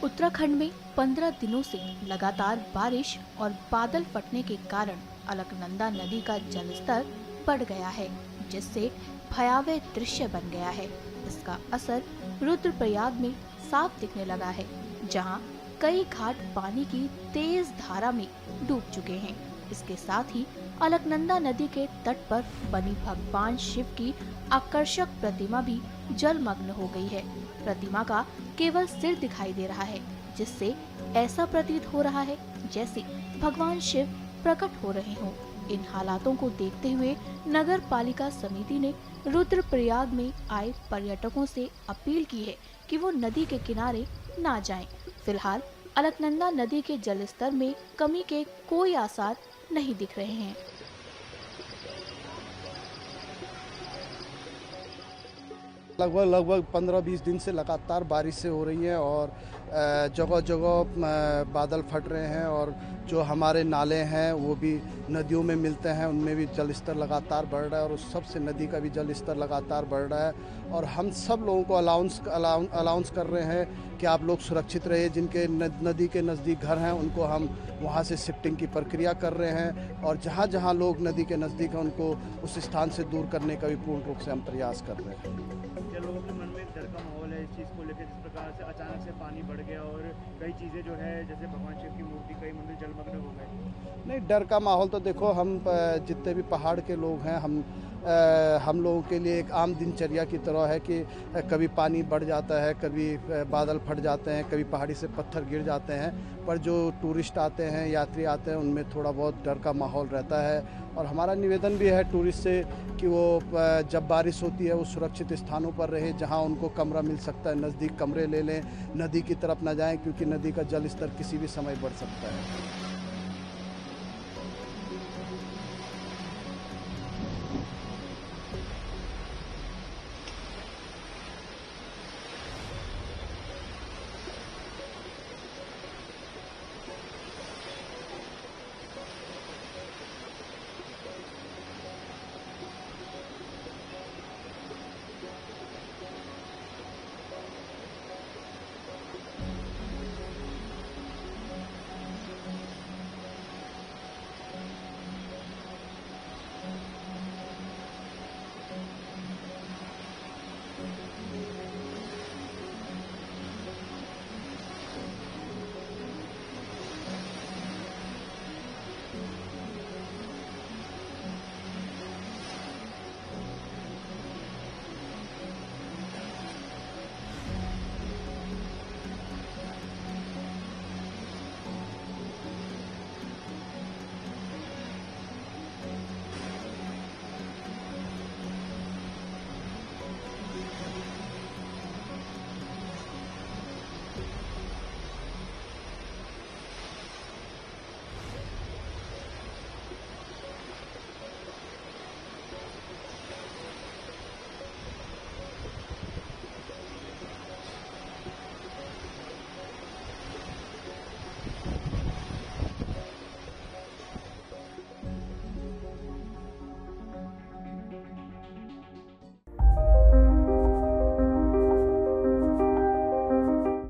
उत्तराखंड में 15 दिनों से लगातार बारिश और बादल फटने के कारण अलकनंदा नदी का जलस्तर बढ़ गया है, जिससे भयावह दृश्य बन गया है। इसका असर रुद्रप्रयाग में साफ दिखने लगा है, जहां कई घाट पानी की तेज धारा में डूब चुके हैं। इसके साथ ही अलकनंदा नदी के तट पर बनी भगवान शिव की आकर्षक प्रतिमा भी जलमग्न हो गई है। प्रतिमा का केवल सिर दिखाई दे रहा है, जिससे ऐसा प्रतीत हो रहा है जैसे भगवान शिव प्रकट हो रहे हों। इन हालातों को देखते हुए नगर पालिका समिति ने रुद्रप्रयाग में आए पर्यटकों से अपील की है कि वो नदी के किनारे ना जाएं। फिलहाल अलकनंदा नदी के जलस्तर में कमी के कोई आसार नहीं दिख रहे हैं। लगभग 15-20 दिन से लगातार बारिशें हो रही हैं और जगह जगह बादल फट रहे हैं और जो हमारे नाले हैं वो भी नदियों में मिलते हैं, उनमें भी जल स्तर लगातार बढ़ रहा है और उस सबसे नदी का भी जल स्तर लगातार बढ़ रहा है। और हम सब लोगों को अलाउंस कर रहे हैं कि आप लोग सुरक्षित रहिए। जिनके नदी के नज़दीक घर हैं उनको हम वहाँ से शिफ्टिंग की प्रक्रिया कर रहे हैं और जहाँ जहाँ लोग नदी के नज़दीक हैं उनको उस स्थान से दूर करने का भी पूर्ण रूप से हम प्रयास कर रहे हैं। क्या लोगों के मन में एक डर का माहौल है इस चीज़ को लेकर, जिस प्रकार से अचानक से पानी बढ़ गया और कई चीज़ें जो है जैसे भगवान शिव की मूर्ति, कई मंदिर जलमग्न हो गए? नहीं, डर का माहौल तो देखो, हम जितने भी पहाड़ के लोग हैं हम लोगों के लिए एक आम दिनचर्या की तरह है कि कभी पानी बढ़ जाता है, कभी बादल फट जाते हैं, कभी पहाड़ी से पत्थर गिर जाते हैं। पर जो टूरिस्ट आते हैं, यात्री आते हैं, उनमें थोड़ा बहुत डर का माहौल रहता है। और हमारा निवेदन भी है टूरिस्ट से कि वो जब बारिश होती है वो सुरक्षित स्थानों पर रहे, जहां उनको कमरा मिल सकता है, नज़दीक कमरे ले लें, नदी की तरफ ना जाएं, क्योंकि नदी का जल स्तर किसी भी समय बढ़ सकता है।